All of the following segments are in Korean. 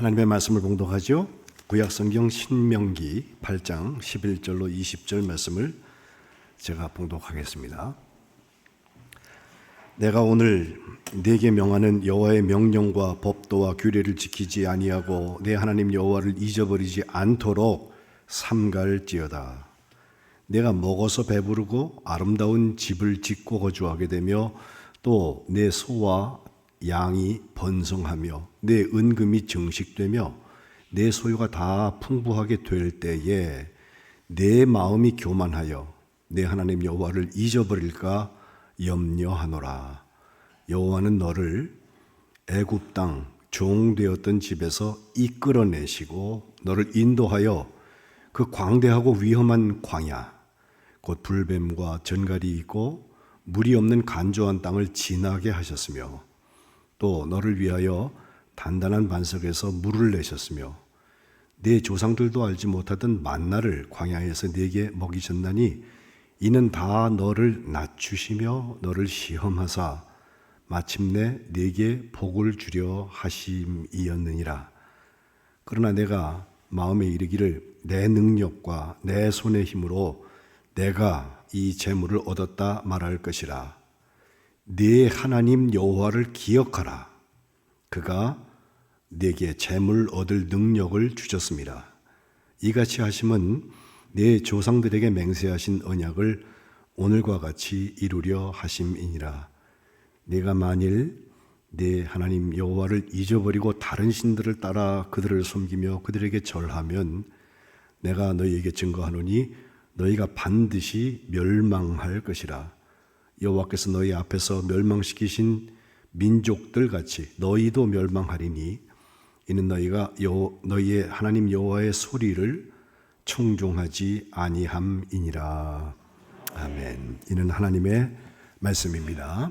하나님의 말씀을 봉독하죠. 구약성경 신명기 8장 11절로 20절 말씀을 제가 봉독하겠습니다. 내가 오늘 네게 명하는 여호와의 명령과 법도와 규례를 지키지 아니하고 내 하나님 여호와를 잊어버리지 않도록 삼갈지어다. 내가 먹어서 배부르고 아름다운 집을 짓고 거주하게 되며 또 내 소와 양이 번성하며 내 은금이 증식되며 내 소유가 다 풍부하게 될 때에 내 마음이 교만하여 내 하나님 여호와를 잊어버릴까 염려하노라. 여호와는 너를 애굽 땅 종되었던 집에서 이끌어내시고 너를 인도하여 그 광대하고 위험한 광야 곧 불뱀과 전갈이 있고 물이 없는 간조한 땅을 지나게 하셨으며 또 너를 위하여 단단한 반석에서 물을 내셨으며 네 조상들도 알지 못하던 만나를 광야에서 네게 먹이셨나니 이는 다 너를 낮추시며 너를 시험하사 마침내 네게 복을 주려 하심이었느니라. 그러나 내가 마음에 이르기를 내 능력과 내 손의 힘으로 내가 이 재물을 얻었다 말할 것이라. 네 하나님 여호와를 기억하라. 그가 네게 재물 얻을 능력을 주셨습니다. 이같이 하심은 네 조상들에게 맹세하신 언약을 오늘과 같이 이루려 하심이니라. 네가 만일 네 하나님 여호와를 잊어버리고 다른 신들을 따라 그들을 섬기며 그들에게 절하면 내가 너희에게 증거하노니 너희가 반드시 멸망할 것이라. 여호와께서 너희 앞에서 멸망시키신 민족들 같이 너희도 멸망하리니 이는 너희가 너희의 하나님 여호와의 소리를 청종하지 아니함이니라. 아멘. 이는 하나님의 말씀입니다.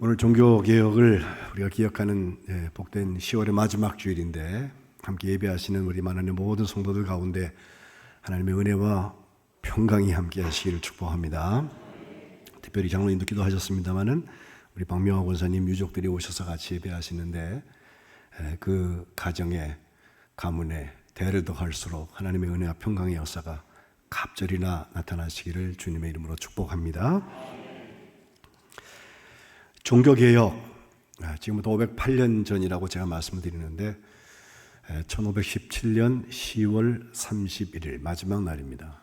오늘 종교개혁을 우리가 기억하는 복된 10월의 마지막 주일인데 함께 예배하시는 우리 만안의 모든 성도들 가운데 하나님의 은혜와 평강이 함께 하시기를 축복합니다. 특별히 장로님도 기도하셨습니다마는 우리 박명화 권사님 유족들이 오셔서 같이 예배하시는데 그 가정에 가문에 대를 더할수록 하나님의 은혜와 평강의 역사가 갑절이나 나타나시기를 주님의 이름으로 축복합니다. 종교개혁, 지금부터 508년 전이라고 제가 말씀을 드리는데 1517년 10월 31일 마지막 날입니다.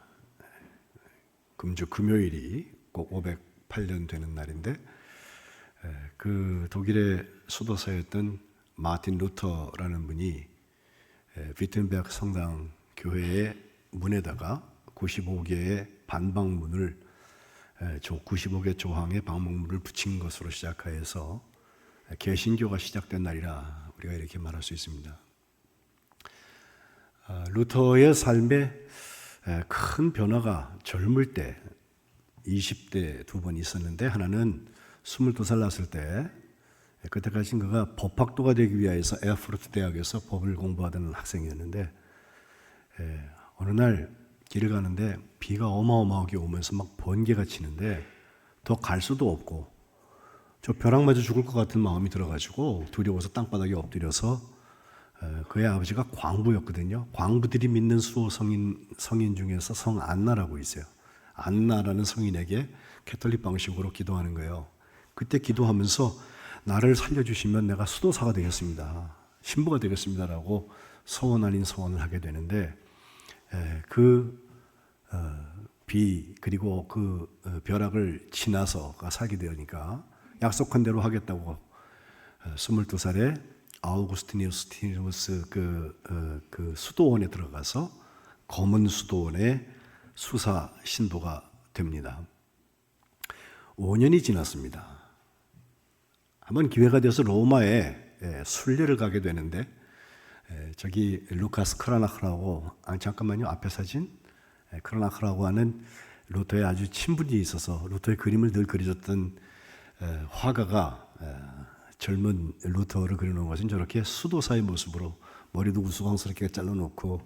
금주 금요일이 꼭 508년 되는 날인데 그 독일의 수도사였던 마틴 루터라는 분이 비텐베르크 성당 교회의 문에다가 95개의 반박문을 95개 조항의 방문문을 붙인 것으로 시작하여서 개신교가 시작된 날이라 우리가 이렇게 말할 수 있습니다. 루터의 삶에 큰 변화가 젊을 때 20대 두 번 있었는데 하나는 22살 났을 때 그때까지 그가 법학도가 되기 위해서 에어프루트 대학에서 법을 공부하던 학생이었는데 어느 날 길을 가는데 비가 어마어마하게 오면서 막 번개가 치는데 더 갈 수도 없고 저 벼락 맞아 죽을 것 같은 마음이 들어가지고 두려워서 땅바닥에 엎드려서 그의 아버지가 광부였거든요. 광부들이 믿는 수호 성인 중에서 성 안나라고 있어요. 안나라는 성인에게 캐톨릭 방식으로 기도하는 거예요. 그때 기도하면서 나를 살려주시면 내가 수도사가 되겠습니다. 신부가 되겠습니다라고 소원 아닌 소원을 하게 되는데 비 그리고 벼락을 지나서 살게 되니까 약속한 대로 하겠다고 22살에 아우구스티누스 그 수도원에 들어가서 검은 수도원의 수사 신부가 됩니다. 5년이 지났습니다. 한번 기회가 돼서 로마에 순례를 가게 되는데 저기 루카스 크라나크라고 잠깐만요 앞에 사진 크라나크라고 하는 루터의 아주 친분이 있어서 루터의 그림을 늘 그려줬던 화가가 젊은 루터를 그려놓은 것은 저렇게 수도사의 모습으로 머리도 우스꽝스럽게 잘라놓고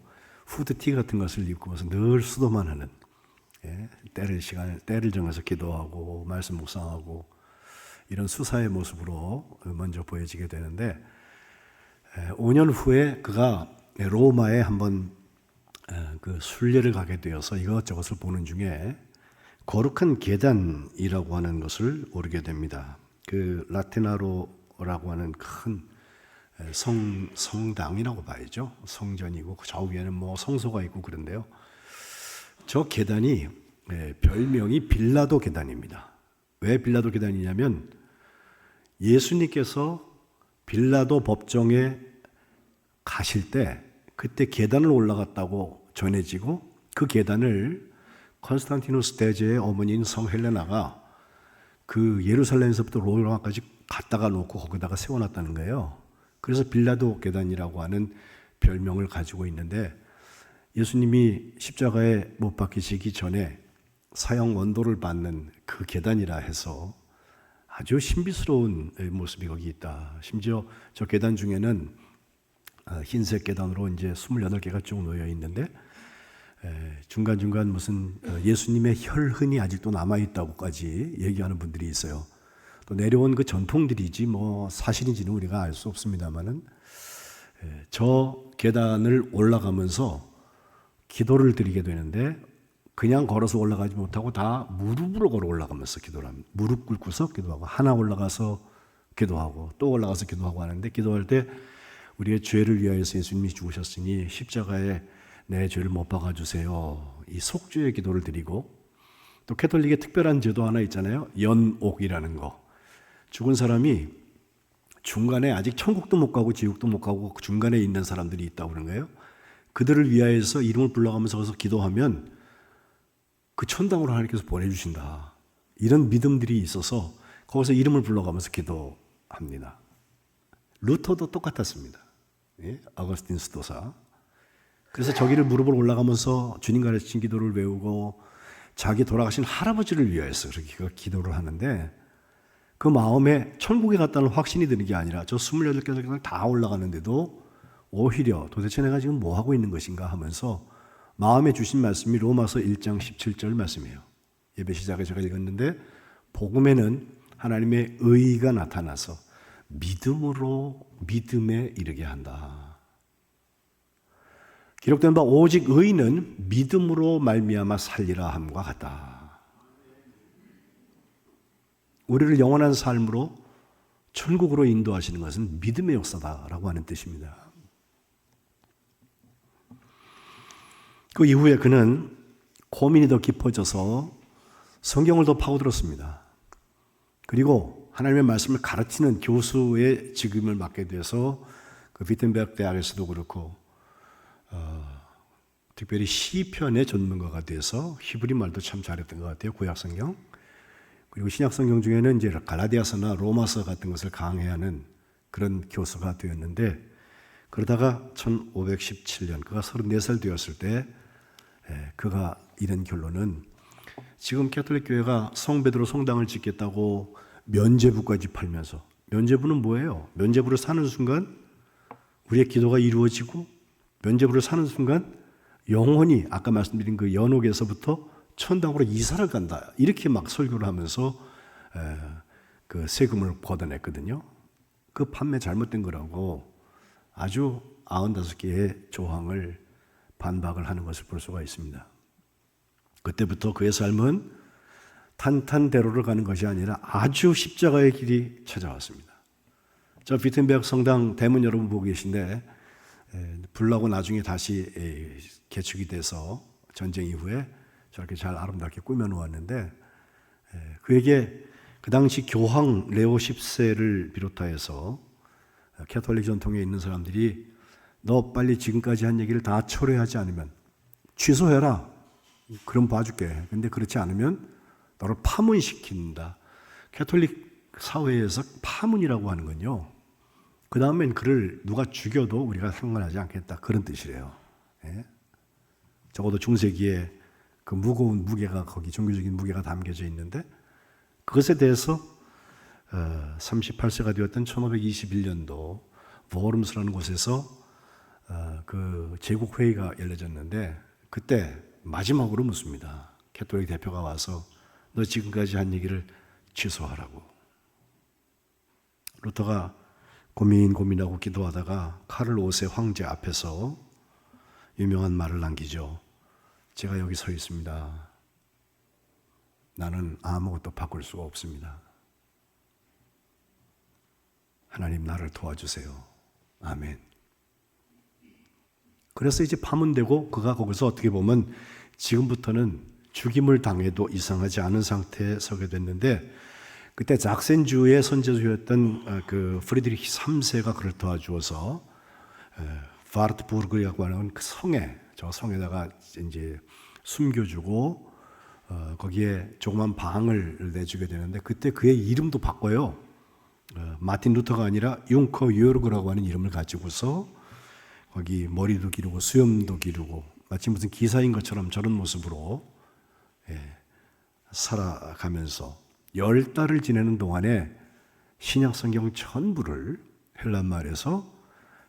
후드티 같은 것을 입고 늘 수도만 하는 때를 정해서 기도하고 말씀 묵상하고 이런 수사의 모습으로 먼저 보여지게 되는데 5년 후에 그가 로마에 한번 그 순례를 가게 되어서 이것저것을 보는 중에 거룩한 계단이라고 하는 것을 오르게 됩니다. 그 라테나로라고 하는 큰 성당이라고 봐야죠. 성전이고 그 좌우에는 뭐 성소가 있고 그런데요. 저 계단이 별명이 빌라도 계단입니다. 왜 빌라도 계단이냐면 예수님께서 빌라도 법정에 가실 때 그때 계단을 올라갔다고 전해지고 그 계단을 컨스탄티누스 대제의 어머니인 성 헬레나가 그 예루살렘에서부터 로마까지 갖다가 놓고 거기다가 세워놨다는 거예요. 그래서 빌라도 계단이라고 하는 별명을 가지고 있는데 예수님이 십자가에 못 박히시기 전에 사형 원도를 받는 그 계단이라 해서 아주 신비스러운 모습이 거기 있다. 심지어 저 계단 중에는 흰색 계단으로 이제 28개가 쭉 놓여 있는데 중간중간 무슨 예수님의 혈흔이 아직도 남아있다고까지 얘기하는 분들이 있어요. 또 내려온 그 전통들이지 뭐 사실인지는 우리가 알 수 없습니다만은 저 계단을 올라가면서 기도를 드리게 되는데 그냥 걸어서 올라가지 못하고 다 무릎으로 걸어 올라가면서 기도를 합니다. 무릎 꿇고서 기도하고 하나 올라가서 기도하고 또 올라가서 기도하고 하는데 기도할 때 우리의 죄를 위하여서 예수님이 죽으셨으니 십자가에 내 죄를 못 박아주세요. 이 속죄의 기도를 드리고 또 캐톨릭의 특별한 제도 하나 있잖아요. 연옥이라는 거. 죽은 사람이 중간에 아직 천국도 못 가고 지옥도 못 가고 중간에 있는 사람들이 있다고 그런 거예요. 그들을 위하여서 이름을 불러가면서 거기서 기도하면 그 천당으로 하나님께서 보내주신다. 이런 믿음들이 있어서 거기서 이름을 불러가면서 기도합니다. 루터도 똑같았습니다. 예? 아거스틴 수도사. 그래서 저기를 무릎을 올라가면서 주님 가르친 기도를 외우고 자기 돌아가신 할아버지를 위하여서 그렇게 기도를 하는데 그 마음에 천국에 갔다는 확신이 드는 게 아니라 저 28개를 다 올라가는데도 오히려 도대체 내가 지금 뭐 하고 있는 것인가 하면서 마음에 주신 말씀이 로마서 1장 17절 말씀이에요. 예배 시작에 제가 읽었는데 복음에는 하나님의 의가 나타나서 믿음으로 믿음에 이르게 한다. 기록된 바 오직 의인은 믿음으로 말미암아 살리라 함과 같다. 우리를 영원한 삶으로 천국으로 인도하시는 것은 믿음의 역사다라고 하는 뜻입니다. 그 이후에 그는 고민이 더 깊어져서 성경을 더 파고들었습니다. 그리고 하나님의 말씀을 가르치는 교수의 직임을 맡게 돼서 그 비텐베르크 대학에서도 그렇고 특별히 시편의 전문가가 돼서 히브리 말도 참 잘했던 것 같아요. 구약성경. 그리고 신약성경 중에는 이제 갈라디아서나 로마서 같은 것을 강해하는 그런 교수가 되었는데 그러다가 1517년 그가 34살 되었을 때 그가 이른 결론은 지금 캐톨릭 교회가 성베드로 성당을 짓겠다고 면죄부까지 팔면서 면죄부는 뭐예요? 면죄부를 사는 순간 우리의 기도가 이루어지고 면죄부를 사는 순간 영혼이 아까 말씀드린 그 연옥에서부터 천당으로 이사를 간다. 이렇게 막 설교를 하면서 그 세금을 걷어냈거든요. 그 판매 잘못된 거라고 아주 95개의 조항을 반박을 하는 것을 볼 수가 있습니다. 그때부터 그의 삶은 탄탄대로를 가는 것이 아니라 아주 십자가의 길이 찾아왔습니다. 저 비텐베르크 성당 대문 여러분 보고 계신데 불나고 나중에 다시 개축이 돼서 전쟁 이후에 저렇게 잘 아름답게 꾸며놓았는데 그에게 그 당시 교황 레오 10세를 비롯하여서 캐톨릭 전통에 있는 사람들이 너 빨리 지금까지 한 얘기를 다 철회하지 않으면 취소해라. 그럼 봐줄게. 근데 그렇지 않으면 너를 파문시킨다. 캐톨릭 사회에서 파문이라고 하는 건요. 그 다음엔 그를 누가 죽여도 우리가 상관하지 않겠다. 그런 뜻이래요. 예? 적어도 중세기에 그 무거운 무게가 거기 종교적인 무게가 담겨져 있는데 그것에 대해서 38세가 되었던 1521년도 워름스라는 곳에서 그 제국회의가 열려졌는데 그때 마지막으로 묻습니다. 캐톨릭 대표가 와서 너 지금까지 한 얘기를 취소하라고. 루터가 고민하고 기도하다가 카를 5세 황제 앞에서 유명한 말을 남기죠. 제가 여기 서 있습니다. 나는 아무것도 바꿀 수가 없습니다. 하나님 나를 도와주세요. 아멘. 그래서 이제 파문되고 그가 거기서 어떻게 보면 지금부터는 죽임을 당해도 이상하지 않은 상태에 서게 됐는데, 그때 작센주의 선제주였던 그 프리드리히 3세가 그를 도와주어서 파르트부르크라고 하는 그 성에, 저 성에다가 이제 숨겨주고 거기에 조그만 방을 내주게 되는데, 그때 그의 이름도 바꿔요. 마틴 루터가 아니라 융커 요르그라고 하는 이름을 가지고서 거기 머리도 기르고 수염도 기르고 마치 무슨 기사인 것처럼 저런 모습으로 살아가면서 10달을 지내는 동안에 신약 성경 전부를 헬란말에서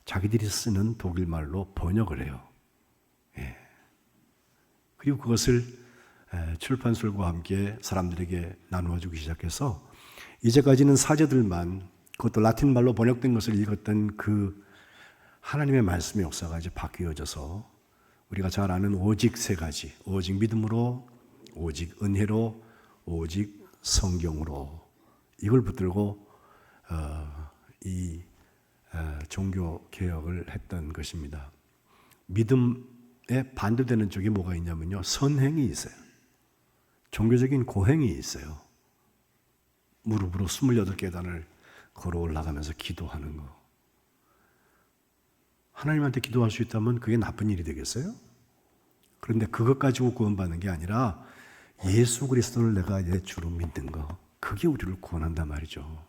자기들이 쓰는 독일말로 번역을 해요. 그리고 그것을 출판술과 함께 사람들에게 나누어 주기 시작해서 이제까지는 사제들만, 그것도 라틴말로 번역된 것을 읽었던 그 하나님의 말씀의 역사가 이제 바뀌어져서 우리가 잘 아는 오직 세 가지, 오직 믿음으로, 오직 은혜로, 오직 성경으로, 이걸 붙들고 이 종교 개혁을 했던 것입니다. 믿음에 반대되는 쪽이 뭐가 있냐면요, 선행이 있어요. 종교적인 고행이 있어요. 무릎으로 28계단을 걸어 올라가면서 기도하는 거. 하나님한테 기도할 수 있다면 그게 나쁜 일이 되겠어요? 그런데 그것 가지고 구원받는 게 아니라 예수 그리스도를 내가 내 주로 믿는 거, 그게 우리를 구원한단 말이죠.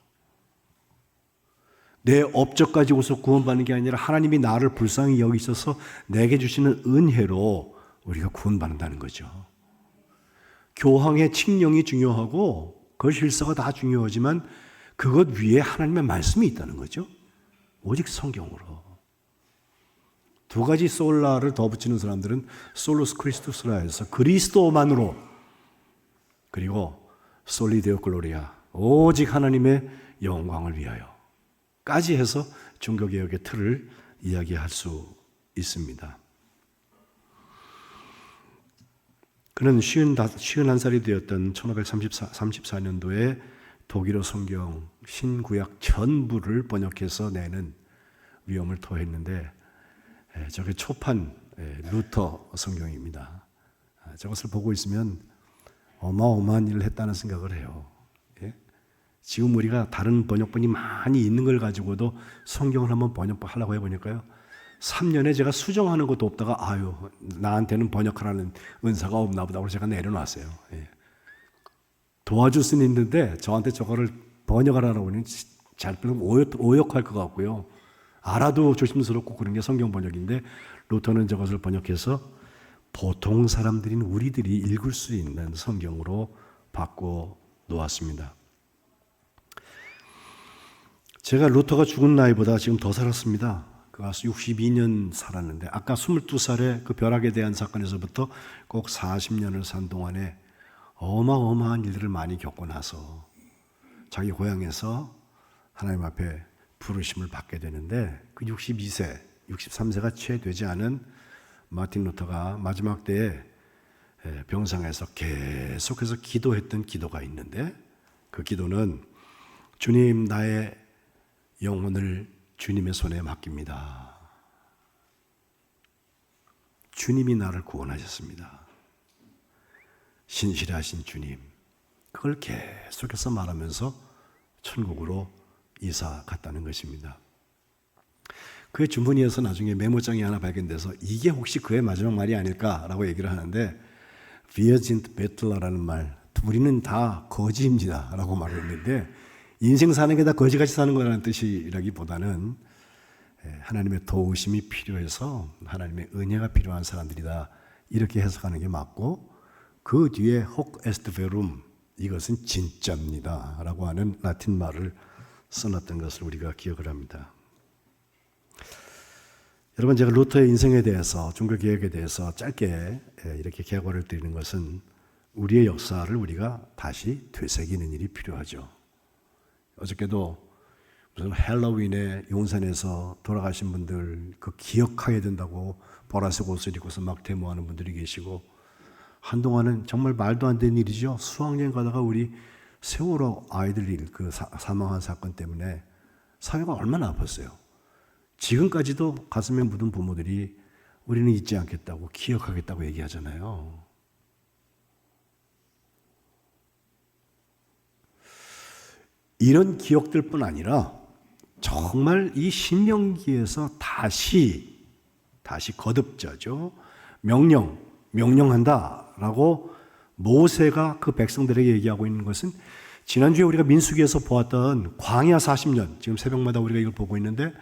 내 업적 가지고서 구원받는 게 아니라 하나님이 나를 불쌍히 여기셔서 내게 주시는 은혜로 우리가 구원받는다는 거죠. 교황의 칙령이 중요하고 그 실사가 다 중요하지만 그것 위에 하나님의 말씀이 있다는 거죠. 오직 성경으로. 두 가지 솔라를 더 붙이는 사람들은 솔로스 크리스투스라 해서 그리스도만으로, 그리고 솔리데오 글로리아, 오직 하나님의 영광을 위하여 까지 해서 종교개혁의 틀을 이야기할 수 있습니다. 그는 51살이 되었던 1534년도에 독일어 성경 신구약 전부를 번역해서 내는 위험을 토했는데, 저게 초판 루터 성경입니다. 저것을 보고 있으면 어마어마한 일을 했다는 생각을 해요. 지금 우리가 다른 번역본이 많이 있는 걸 가지고도 성경을 한번 번역하려고 해보니까요, 3년에 제가 수정하는 것도 없다가 나한테는 번역하라는 은사가 없나 보다. 그래서 제가 내려놨어요. 도와줄 수는 있는데 저한테 저거를 번역하라고 하니 잘 오역할 것 같고요. 알아도 조심스럽고 그런 게 성경 번역인데, 루터는 저것을 번역해서 보통 사람들인 우리들이 읽을 수 있는 성경으로 바꿔 놓았습니다. 제가 루터가 죽은 나이보다 지금 더 살았습니다. 그가 62년 살았는데, 아까 22살에 그 벼락에 대한 사건에서부터 꼭 40년을 산 동안에 어마어마한 일들을 많이 겪고 나서 자기 고향에서 하나님 앞에 부르심을 받게 되는데, 그 62세, 63세가 채 되지 않은 마틴 루터가 마지막 때에 병상에서 계속해서 기도했던 기도가 있는데, 그 기도는 주님, 나의 영혼을 주님의 손에 맡깁니다. 주님이 나를 구원하셨습니다. 신실하신 주님. 그걸 계속해서 말하면서 천국으로 이사 갔다는 것입니다. 그의 주머니에서 나중에 메모장이 하나 발견돼서 이게 혹시 그의 마지막 말이 아닐까라고 얘기를 하는데, Wir sind Bettler라는 말, 우리는 다 거지입니다 라고 말을 했는데, 인생 사는 게 다 거지같이 사는 거라는 뜻이라기보다는 하나님의 도우심이 필요해서 하나님의 은혜가 필요한 사람들이다, 이렇게 해석하는 게 맞고, 그 뒤에 hoc est verum, 이것은 진짜입니다 라고 하는 라틴 말을 써놨던 것을 우리가 기억을 합니다. 여러분, 제가 루터의 인생에 대해서, 종교개혁에 대해서 짧게 이렇게 개괄을 드리는 것은 우리의 역사를 우리가 다시 되새기는 일이 필요하죠. 어저께도 무슨 헬로윈에 용산에서 돌아가신 분들 그 기억하게 된다고 보라색 옷을 입고서 막 데모하는 분들이 계시고, 한동안은 정말 말도 안 되는 일이죠. 수학여행 가다가 우리 세월호 아이들이 그 사망한 사건 때문에 사회가 얼마나 아팠어요. 지금까지도 가슴에 묻은 부모들이 우리는 잊지 않겠다고, 기억하겠다고 얘기하잖아요. 이런 기억들뿐 아니라 정말 이 신명기에서 다시 거듭자죠. 명령한다라고 모세가 그 백성들에게 얘기하고 있는 것은, 지난주에 우리가 민수기에서 보았던 광야 40년, 지금 새벽마다 우리가 이걸 보고 있는데,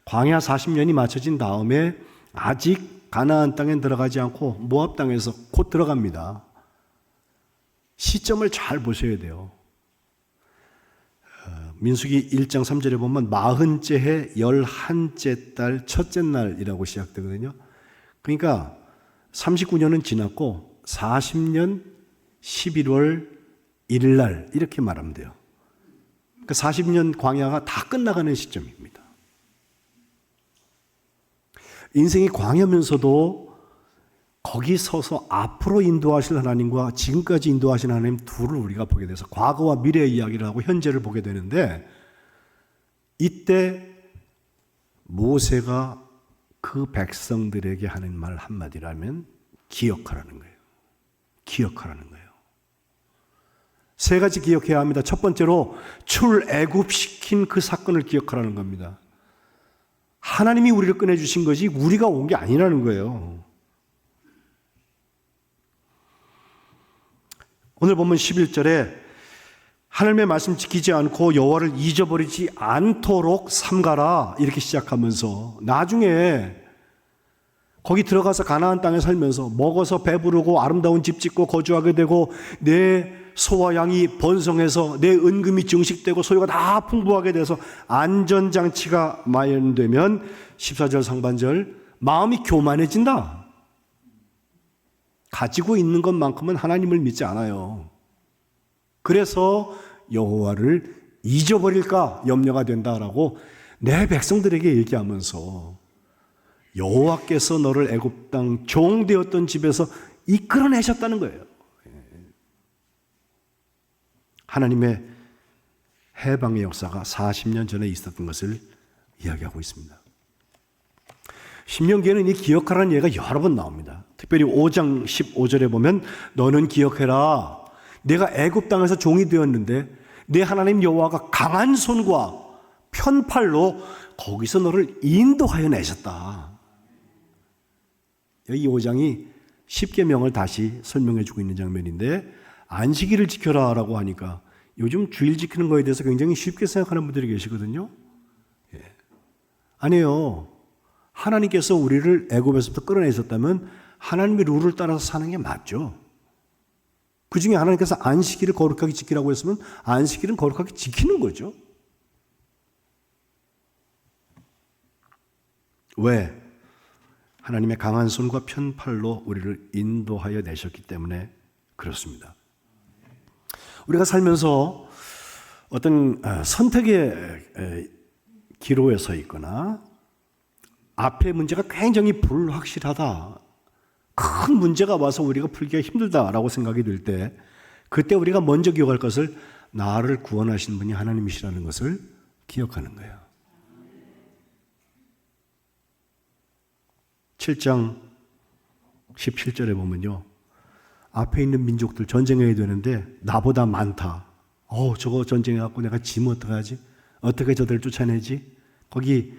광야 40년이 맞춰진 다음에 아직 가나안 땅에 들어가지 않고 모압 땅에서 곧 들어갑니다. 시점을 잘 보셔야 돼요. 민수기 1장 3절에 보면 40째 해 11째 달 첫째 날이라고 시작되거든요. 그러니까 39년은 지났고 40년 11월 1일 날 이렇게 말하면 돼요. 그러니까 40년 광야가 다 끝나가는 시점입니다. 인생이 광야면서도 거기 서서 앞으로 인도하실 하나님과 지금까지 인도하신 하나님 둘을 우리가 보게 돼서 과거와 미래의 이야기를 하고 현재를 보게 되는데, 이때 모세가 그 백성들에게 하는 말 한마디라면 기억하라는 거예요. 기억하라는 거예요. 세 가지 기억해야 합니다. 첫 번째로 출애굽시킨 그 사건을 기억하라는 겁니다. 하나님이 우리를 꺼내주신 것이 우리가 온 게 아니라는 거예요. 오늘 보면 11절에 하나님의 말씀 지키지 않고 여호와를 잊어버리지 않도록 삼가라 이렇게 시작하면서, 나중에 거기 들어가서 가나안 땅에 살면서 먹어서 배부르고 아름다운 집 짓고 거주하게 되고 내 소와 양이 번성해서 내 은금이 증식되고 소유가 다 풍부하게 돼서 안전장치가 마련되면 14절 상반절 마음이 교만해진다. 가지고 있는 것만큼은 하나님을 믿지 않아요. 그래서 여호와를 잊어버릴까 염려가 된다라고 내 백성들에게 얘기하면서, 여호와께서 너를 애굽 땅 종되었던 집에서 이끌어내셨다는 거예요. 하나님의 해방의 역사가 40년 전에 있었던 것을 이야기하고 있습니다. 신명기에는 이 기억하라는 예가 여러 번 나옵니다. 특별히 5장 15절에 보면 너는 기억해라. 내가 애굽 땅에서 종이 되었는데 내 하나님 여호와가 강한 손과 편팔로 거기서 너를 인도하여 내셨다. 여기 5장이 10계명을 다시 설명해 주고 있는 장면인데, 안식일을 지켜라라고 하니까 요즘 주일 지키는 거에 대해서 굉장히 쉽게 생각하는 분들이 계시거든요. 아니에요. 하나님께서 우리를 애굽에서부터 끌어내셨다면 하나님의 룰을 따라서 사는 게 맞죠. 그 중에 하나님께서 안식일을 거룩하게 지키라고 했으면 안식일은 거룩하게 지키는 거죠. 왜? 하나님의 강한 손과 편팔로 우리를 인도하여 내셨기 때문에 그렇습니다. 우리가 살면서 어떤 선택의 기로에 서 있거나 앞에 문제가 굉장히 불확실하다, 큰 문제가 와서 우리가 풀기가 힘들다라고 생각이 들 때, 그때 우리가 먼저 기억할 것을 나를 구원하신 분이 하나님이시라는 것을 기억하는 거예요. 7장 17절에 보면요, 앞에 있는 민족들 전쟁해야 되는데 나보다 많다. 저거 전쟁해갖고 내가 지면 어떡하지? 어떻게 저들을 쫓아내지? 거기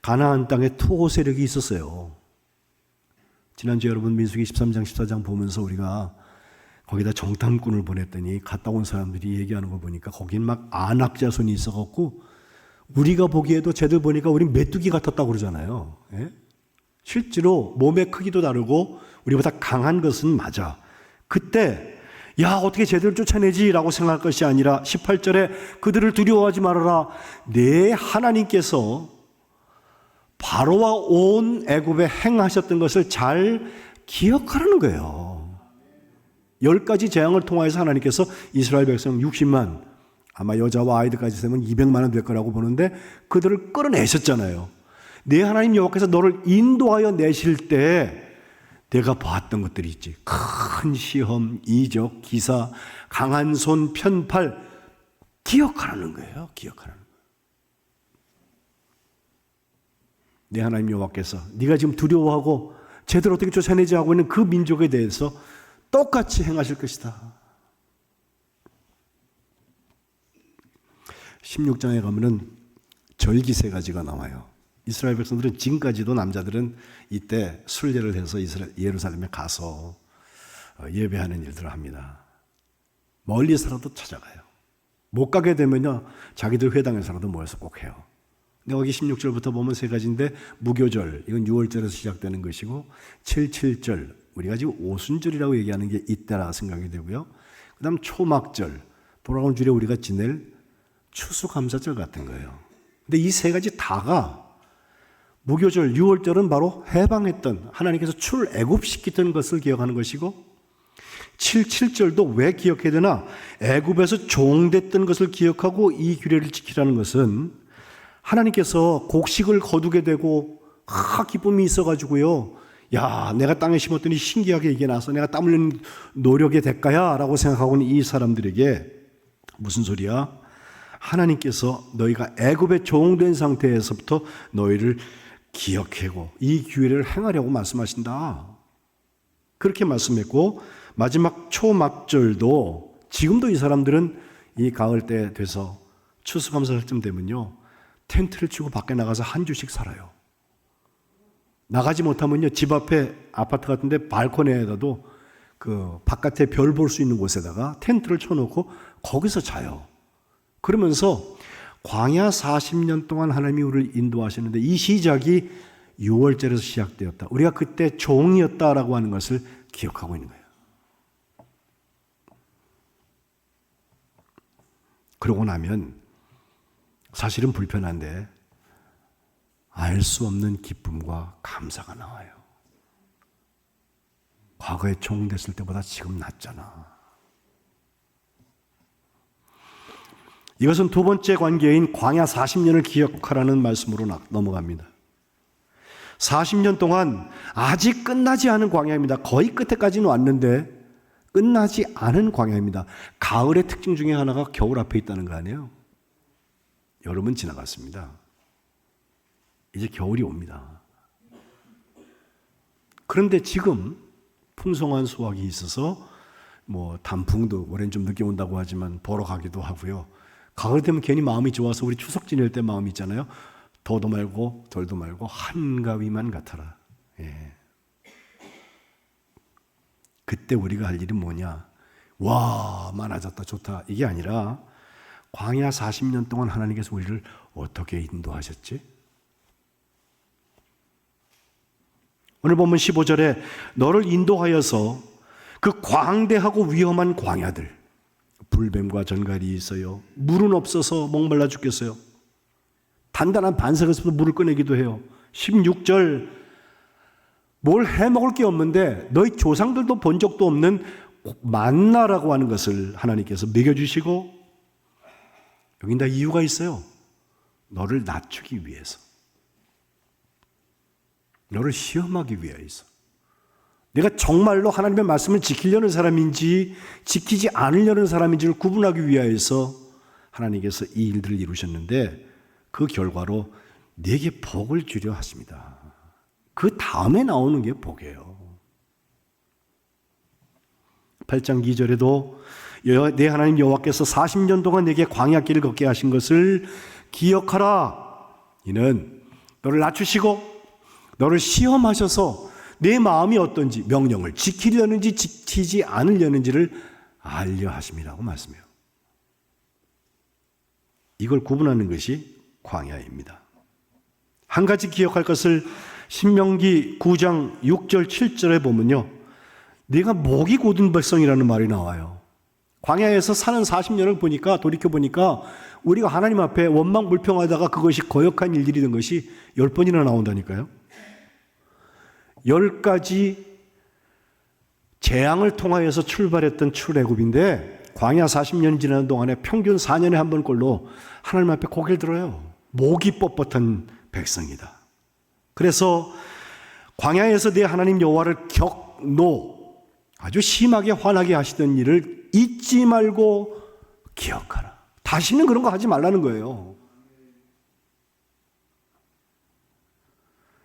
가나안 땅에 투호 세력이 있었어요. 지난주에 여러분 민수기 13장 14장 보면서 우리가 거기다 정탐꾼을 보냈더니 갔다 온 사람들이 얘기하는 거 보니까 거긴 막 안악 자손이 있어갖고 우리가 보기에도 쟤들 보니까 우린 메뚜기 같았다고 그러잖아요. 예? 실제로 몸의 크기도 다르고 우리보다 강한 것은 맞아. 그때 어떻게 쟤들을 쫓아내지? 라고 생각할 것이 아니라 18절에 그들을 두려워하지 말아라. 내 하나님께서 바로와 온 애굽에 행하셨던 것을 잘 기억하라는 거예요. 10가지 재앙을 통하여서 하나님께서 이스라엘 백성 60만 아마 여자와 아이들까지 되면 200만 원 될 거라고 보는데 그들을 끌어내셨잖아요. 내 하나님 여호와께서 너를 인도하여 내실 때 내가 봤던 것들이 있지. 큰 시험, 이적, 기사, 강한 손, 편팔 기억하라는 거예요. 기억하라는 거예요. 내 하나님 여호와께서 네가 지금 두려워하고 제대로 어떻게 쫓아내지 하고 있는 그 민족에 대해서 똑같이 행하실 것이다. 16장에 가면은 절기 3가지가 나와요. 이스라엘 백성들은 지금까지도 남자들은 이때 순례를 해서 예루살렘에 가서 예배하는 일들을 합니다. 멀리서라도 찾아가요. 못 가게 되면요 자기들 회당에서라도 모여서 꼭 해요. 근데 거기 16절부터 보면 3가지인데 무교절, 이건 6월절에서 시작되는 것이고 77절, 우리가 지금 오순절이라고 얘기하는 게 이때라 생각이 되고요. 그 다음 초막절, 돌아온 주일에 우리가 지낼 추수감사절 같은 거예요. 근데 이 3가지 다가 무교절, 6월절은 바로 해방했던 하나님께서 출애굽시키던 것을 기억하는 것이고 77절도 왜 기억해야 되나? 애굽에서 종됐던 것을 기억하고 이 규례를 지키라는 것은 하나님께서 곡식을 거두게 되고 기쁨이 있어가지고요. 야, 내가 땅에 심었더니 신기하게 이게 나서 내가 땀 흘리는 노력의 대가야 라고 생각하고 있는 이 사람들에게 무슨 소리야? 하나님께서 너희가 애굽에 종된 상태에서부터 너희를 기억하고 이 기회를 행하려고 말씀하신다. 그렇게 말씀했고 마지막 초막절도 지금도 이 사람들은 이 가을 때 돼서 추수감사할 쯤 되면요 텐트를 치고 밖에 나가서 한 주씩 살아요. 나가지 못하면요 집 앞에 아파트 같은데 발코니에다도 그 바깥에 별 볼 수 있는 곳에다가 텐트를 쳐놓고 거기서 자요. 그러면서 광야 40년 동안 하나님이 우리를 인도하시는데 이 시작이 6월절에서 시작되었다. 우리가 그때 종이었다라고 하는 것을 기억하고 있는 거예요. 그러고 나면 사실은 불편한데 알 수 없는 기쁨과 감사가 나와요. 과거에 종 됐을 때보다 지금 낫잖아. 이것은 2번째 관계인 광야 40년을 기억하라는 말씀으로 넘어갑니다. 40년 동안 아직 끝나지 않은 광야입니다. 거의 끝에까지는 왔는데 끝나지 않은 광야입니다. 가을의 특징 중에 하나가 겨울 앞에 있다는 거 아니에요? 여름은 지나갔습니다. 이제 겨울이 옵니다. 그런데 지금 풍성한 수확이 있어서 뭐 단풍도 올해는 좀 늦게 온다고 하지만 보러 가기도 하고요. 가을 되면 괜히 마음이 좋아서 우리 추석 지낼 때 마음이 있잖아요. 더도 말고 덜도 말고 한가위만 같아라. 예. 그때 우리가 할 일이 뭐냐? 와, 많아졌다, 좋다. 이게 아니라 광야 40년 동안 하나님께서 우리를 어떻게 인도하셨지? 오늘 보면 15절에 너를 인도하여서 그 광대하고 위험한 광야들, 불뱀과 전갈이 있어요. 물은 없어서 목말라 죽겠어요. 단단한 반석에서부터 물을 꺼내기도 해요. 16절 뭘 해먹을 게 없는데 너희 조상들도 본 적도 없는 만나라고 하는 것을 하나님께서 먹여주시고 여긴 다 이유가 있어요. 너를 낮추기 위해서. 너를 시험하기 위해서. 내가 정말로 하나님의 말씀을 지키려는 사람인지 지키지 않으려는 사람인지를 구분하기 위해서 하나님께서 이 일들을 이루셨는데 그 결과로 내게 복을 주려 하십니다. 그 다음에 나오는 게 복이에요. 8장 2절에도 내 하나님 여호와께서 40년 동안 내게 광야길을 걷게 하신 것을 기억하라. 이는 너를 낮추시고 너를 시험하셔서 내 마음이 어떤지 명령을 지키려는지 지키지 않으려는지를 알려 하심이라고 말씀해요. 이걸 구분하는 것이 광야입니다. 한 가지 기억할 것을 신명기 9장 6절 7절에 보면요. 네가 목이 곧은 백성이라는 말이 나와요. 광야에서 사는 40년을 보니까 돌이켜보니까 우리가 하나님 앞에 원망불평하다가 그것이 거역한 일들이 된 것이 10번이나 나온다니까요. 10가지 재앙을 통하여서 출발했던 출애굽인데 광야 40년 지나는 동안에 평균 4년에 한 번꼴로 하나님 앞에 고개를 들어요. 목이 뻣뻣한 백성이다. 그래서 광야에서 내 하나님 여호와를 격노, 아주 심하게 화나게 하시던 일을 잊지 말고 기억하라. 다시는 그런 거 하지 말라는 거예요.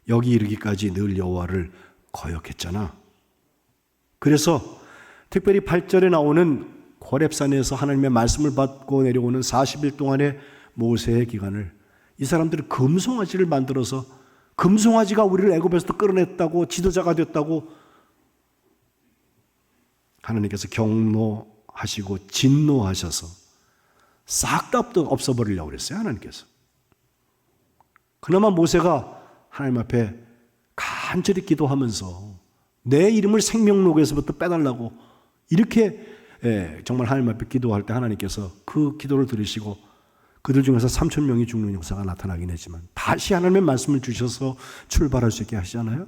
여기 이르기까지 늘 여호와를 거역했잖아. 그래서 특별히 8절에 나오는 호렙산에서 하나님의 말씀을 받고 내려오는 40일 동안의 모세의 기간을 이 사람들이 금송아지를 만들어서, 금송아지가 우리를 애굽에서 끌어냈다고, 지도자가 됐다고 하나님께서 경노하시고 진노하셔서 싹 다 없어버리려고 그랬어요, 하나님께서. 그나마 모세가 하나님 앞에 간절히 기도하면서 내 이름을 생명록에서부터 빼달라고 이렇게 정말 하나님 앞에 기도할 때 하나님께서 그 기도를 들으시고 그들 중에서 3,000명이 죽는 역사가 나타나긴 했지만 다시 하나님의 말씀을 주셔서 출발할 수 있게 하시잖아요.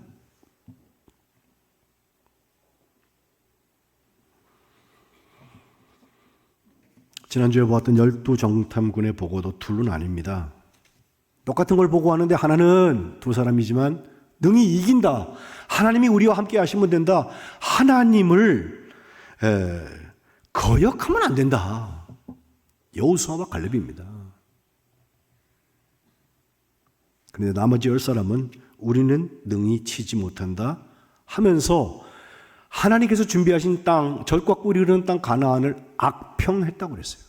지난주에 보았던 12정탐군의 보고도 둘은 아닙니다. 똑같은 걸 보고하는데 하나는 두 사람이지만 능히 이긴다. 하나님이 우리와 함께 하시면 된다. 하나님을 거역하면 안 된다. 여호수아와 갈렙입니다. 그런데 나머지 10사람은 우리는 능히 치지 못한다 하면서 하나님께서 준비하신 땅, 절과 꿀이 흐르는 땅 가나안을 악평했다고 그랬어요.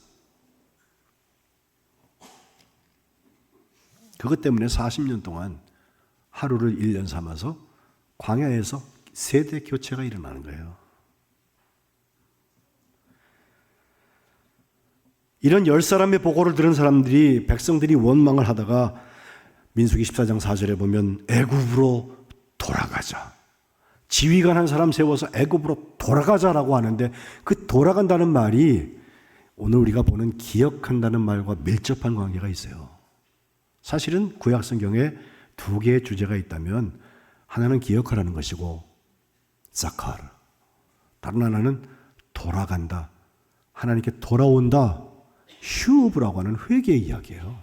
그것 때문에 40년 동안 하루를 1년 삼아서 광야에서 세대 교체가 일어나는 거예요. 이런 10사람의 보고를 들은 사람들이, 백성들이 원망을 하다가 민수기 14장 4절에 보면 애굽으로 돌아가자, 지휘관 한 사람 세워서 애굽으로 돌아가자라고 하는데 그 돌아간다는 말이 오늘 우리가 보는 기억한다는 말과 밀접한 관계가 있어요. 사실은 구약 성경에 두 개의 주제가 있다면 하나는 기억하라는 것이고 사카르, 다른 하나는 돌아간다, 하나님께 돌아온다, 휴브라고 하는 회개의 이야기예요.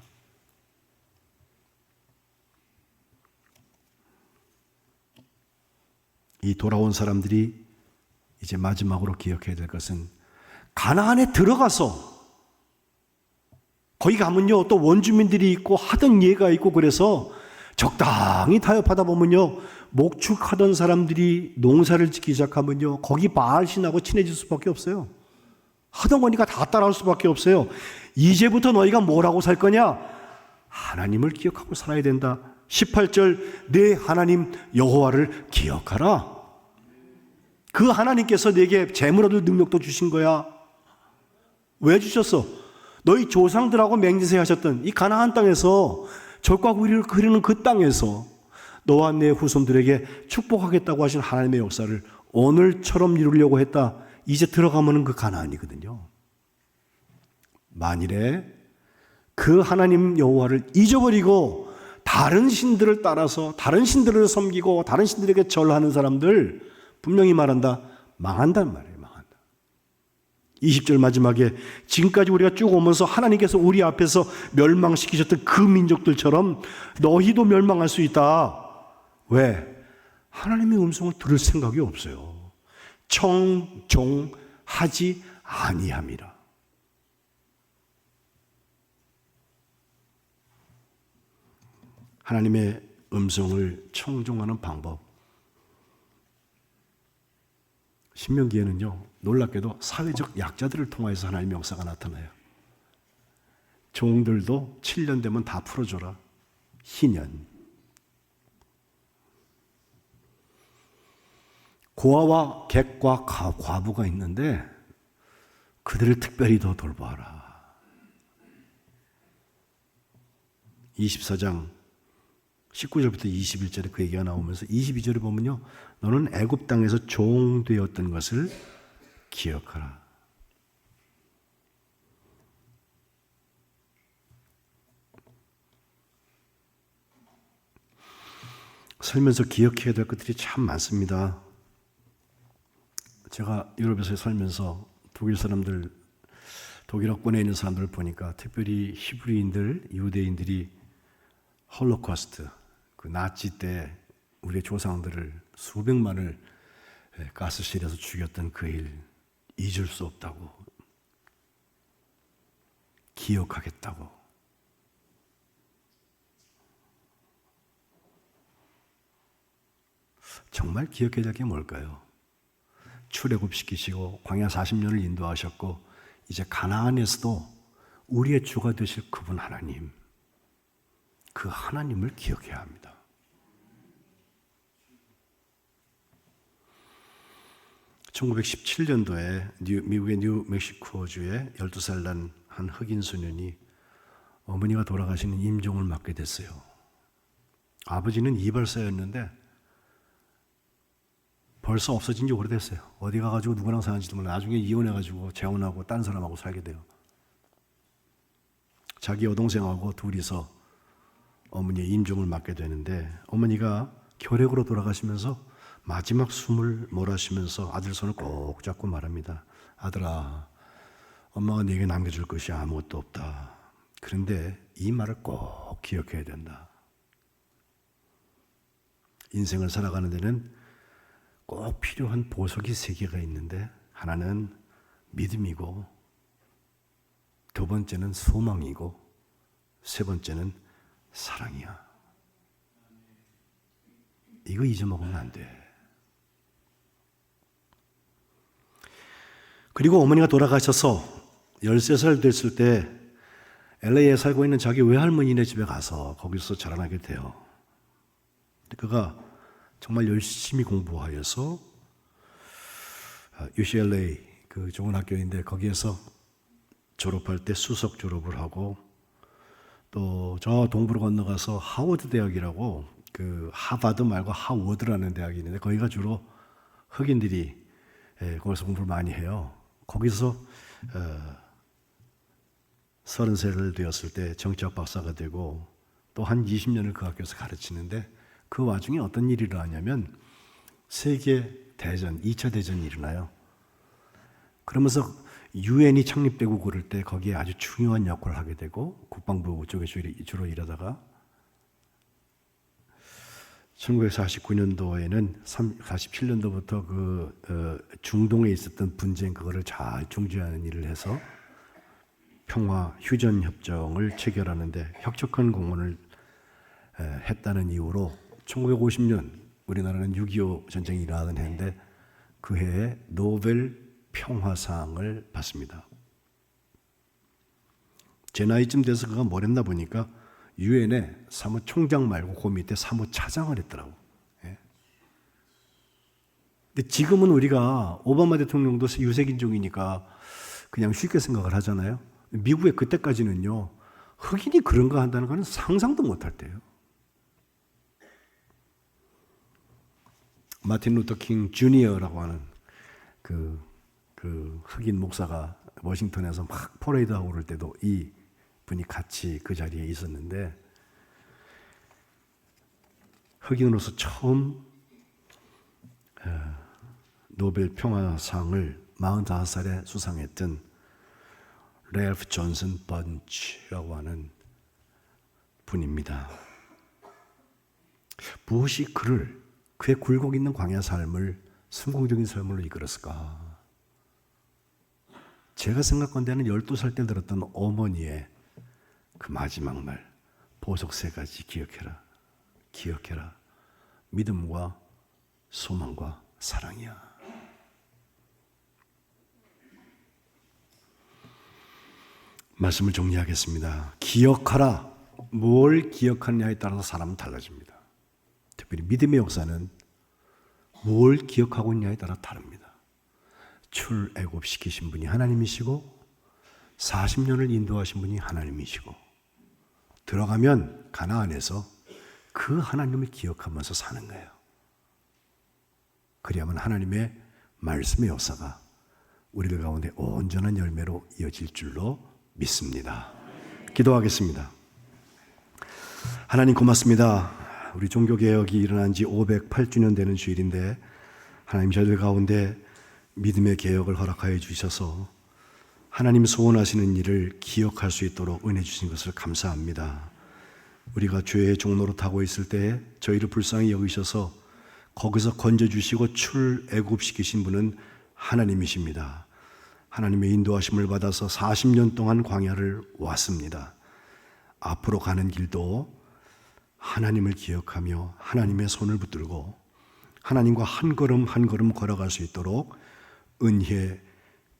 이 돌아온 사람들이 이제 마지막으로 기억해야 될 것은 가나안에 들어가서, 거기 가면요 또 원주민들이 있고 하던 예가 있고 그래서 적당히 타협하다 보면요 목축하던 사람들이 농사를 짓기 시작하면요 거기 바알신하고 친해질 수밖에 없어요. 하던 거니까 다 따라올 수밖에 없어요. 이제부터 너희가 뭐라고 살 거냐? 하나님을 기억하고 살아야 된다. 18절 내 하나님 여호와를 기억하라. 그 하나님께서 내게 재물 얻을 능력도 주신 거야. 왜 주셨어? 너희 조상들하고 맹세해 하셨던 이 가나안 땅에서, 절과 꿀이 흐르는 그 땅에서 너와 내 후손들에게 축복하겠다고 하신 하나님의 역사를 오늘처럼 이루려고 했다. 이제 들어가면 그 가나안이거든요. 만일에 그 하나님 여호와를 잊어버리고 다른 신들을 따라서 다른 신들을 섬기고 다른 신들에게 절하는 사람들, 분명히 말한다, 망한단 말이에요. 망한다. 20절 마지막에 지금까지 우리가 쭉 오면서 하나님께서 우리 앞에서 멸망시키셨던 그 민족들처럼 너희도 멸망할 수 있다. 왜? 하나님의 음성을 들을 생각이 없어요. 청종하지 아니함이라. 하나님의 음성을 청종하는 방법, 신명기에는요 놀랍게도 사회적 약자들을 통해서 하나님의 역사가 나타나요. 종들도 7년 되면 다 풀어줘라. 희년. 고아와 객과 과부가 있는데 그들을 특별히 더 돌봐라. 24장 19절부터 21절에 그 얘기가 나오면서 22절에 보면요, 너는 애굽 땅에서 종되었던 것을 기억하라. 살면서 기억해야 될 것들이 참 많습니다. 제가 유럽에서 살면서 독일 사람들 독일어권에 있는 사람들을 보니까 특별히 히브리인들, 유대인들이 홀로코스트, 그 나치 때 우리의 조상들을 수백만을 가스실에서 죽였던 그 일 잊을 수 없다고, 기억하겠다고. 정말 기억해야 될 게 뭘까요? 출애굽시키시고 광야 40년을 인도하셨고 이제 가나안에서도 우리의 주가 되실 그분 하나님, 그 하나님을 기억해야 합니다. (1917년도에) 미국의 뉴멕시코주에 12살 난 한 흑인 소년이 어머니가 돌아가시는 임종을 맞게 됐어요. 아버지는 이발사였는데 벌써 없어진 지 오래됐어요. 어디 가가지고 누구랑 사는지도 몰라. 나중에 이혼해가지고 재혼하고 딴 사람하고 살게 돼요. 자기 여동생하고 둘이서 어머니의 임종을 맡게 되는데, 어머니가 결핵으로 돌아가시면서 마지막 숨을 몰아쉬면서 아들 손을 꼭 잡고 말합니다. 아들아, 엄마가 네게 남겨줄 것이 아무것도 없다. 그런데 이 말을 꼭 기억해야 된다. 인생을 살아가는 데는 꼭 필요한 보석이 3개가 있는데, 하나는 믿음이고, 두 번째는 소망이고, 세 번째는 사랑이야. 이거 잊어먹으면 안 돼. 그리고 어머니가 돌아가셔서 13살 됐을 때 LA에 살고 있는 자기 외할머니네 집에 가서 거기서 자라나게 돼요. 그가 정말 열심히 공부하여서 UCLA, 그 좋은 학교인데 거기에서 졸업할 때 수석 졸업을 하고, 또 저 동부로 건너가서 하워드 대학이라고, 그 하버드 말고 하워드라는 대학이 있는데 거기가 주로 흑인들이 거기서 공부를 많이 해요. 거기서 30세를 되었을 때 정치학 박사가 되고 또 한 20년을 그 학교에서 가르치는데, 그 와중에 어떤 일이 일어나냐면 세계 대전, 2차 대전이 일어나요. 그러면서 유엔이 창립되고 그럴 때 거기에 아주 중요한 역할을 하게 되고, 국방부 쪽에 주로 일하다가 1949년도에는 47년도부터 중동에 있었던 분쟁, 그거를 잘 중재하는 일을 해서 평화 휴전 협정을 체결하는데 혁혁한 공헌을 했다는 이유로 1950년 우리나라는 6.25 전쟁이 일어나던 해인데 그 해에 노벨 평화상을 받습니다. 제 나이쯤 돼서 그가 뭘 했나 보니까 유엔에 사무총장 말고 그 밑에 사무차장을 했더라고. 예. 근데 지금은 우리가 오바마 대통령도 유색인종이니까 그냥 쉽게 생각을 하잖아요. 미국에 그때까지는요, 흑인이 그런 거 한다는 건 상상도 못할 때예요. 마틴 루터 킹 주니어라고 하는 그 흑인 목사가 워싱턴에서 막 퍼레이드하고 그럴 때도 이 분이 같이 그 자리에 있었는데, 흑인으로서 처음 노벨 평화상을 45살에 수상했던 랠프 존슨 번치라고 하는 분입니다. 무엇이 그의 굴곡 있는 광야 삶을 성공적인 삶으로 이끌었을까? 제가 생각한데는 12살 때 들었던 어머니의 그 마지막 말, 보석 3가지 기억해라. 믿음과 소망과 사랑이야. 말씀을 정리하겠습니다. 기억하라. 뭘 기억하느냐에 따라서 사람은 달라집니다. 특별히 믿음의 역사는 뭘 가고 있냐에 따라 다릅니다. 출애굽시키신 분이 하나님이시고 40년을 인도하신 분이 하나님이시고, 들어가면 가나안에서 그 하나님을 기억하면서 사는 거예요. 그래야만 하나님의 말씀의 역사가 우리들 가운데 온전한 열매로 이어질 줄로 믿습니다. 기도하겠습니다. 하나님 고맙습니다. 우리 종교개혁이 일어난 지 508주년 되는 주일인데 하나님 저희들 가운데 믿음의 개혁을 허락하여 주셔서 하나님 소원하시는 일을 기억할 수 있도록 은혜 주신 것을 감사합니다. 우리가 죄의 종로로 타고 있을 때 저희를 불쌍히 여기셔서 거기서 건져주시고 출애굽시키신 분은 하나님이십니다. 하나님의 인도하심을 받아서 40년 동안 광야를 왔습니다. 앞으로 가는 길도 하나님을 기억하며 하나님의 손을 붙들고 하나님과 한 걸음 한 걸음 걸어갈 수 있도록 은혜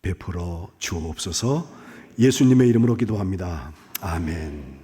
베풀어 주옵소서. 예수님의 이름으로 기도합니다. 아멘.